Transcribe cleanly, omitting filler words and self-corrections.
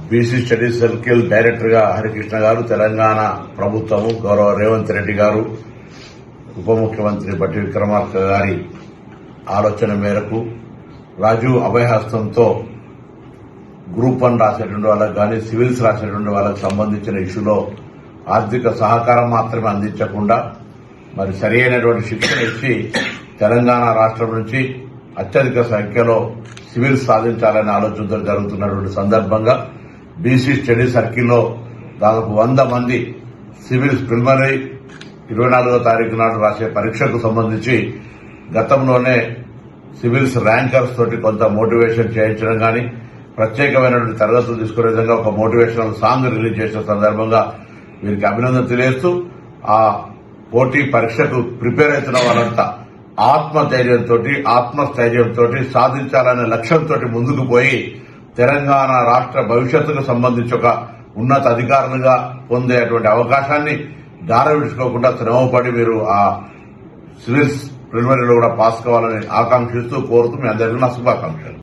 BC studies circle director గా హరికృష్ణ గారు, తెలంగాణ ప్రభుత్వము గౌరవ రేవంత్ రెడ్డి గారు, ఉప ముఖ్యమంత్రి బట్టి విక్రమార్క గారి ఆలోచన మేరకు రాజీవ్ అభయహస్తంతో గ్రూప్ 1 రాసేటువంటి వాళ్ళకు కానీ సివిల్స్ రాసేటువంటి వాళ్ళకు సంబంధించిన ఇష్యూలో ఆర్థిక సహకారం మాత్రమే అందించకుండా మరి సరి అయినటువంటి శిక్షణ ఇచ్చి తెలంగాణ రాష్ట్రం నుంచి అత్యధిక సంఖ్యలో సివిల్స్ సాధించాలనే ఆలోచనతో జరుగుతున్నటువంటి సందర్భంగా బీసీ స్టడీ సర్కిల్లో దాదాపు 100 మంది సివిల్స్ ప్రిలిమినరీ 24వ తారీఖు నాడు రాసే పరీక్షకు సంబంధించి గతంలోనే సివిల్స్ ర్యాంకర్స్ తోటి కొంత మోటివేషన్ చేయించడం కానీ ప్రత్యేకమైనటువంటి తరగతులు తీసుకునే విధంగా ఒక మోటివేషనల్ సాంగ్ రిలీజ్ చేసిన సందర్భంగా వీరికి అభినందన తెలియజేస్తూ ఆ పోటీ పరీక్షకు ప్రిపేర్ అవుతున్న వాళ్ళంతా ఆత్మధైర్యంతో ఆత్మస్థైర్యంతో సాధించాలనే లక్ష్యంతో ముందుకు పోయి తెలంగాణ రాష్ట్ర భవిష్యత్తుకు సంబంధించి ఒక ఉన్నత అధికారులుగా పొందేటువంటి అవకాశాన్ని దారవిడుచుకోకుండా శ్రమపడి మీరు ఆ సివిల్స్ ప్రిలిమినరీలో కూడా పాస్ కావాలని ఆకాంక్షిస్తూ కోరుతూ మీ అందరికీ నా శుభాకాంక్షలు.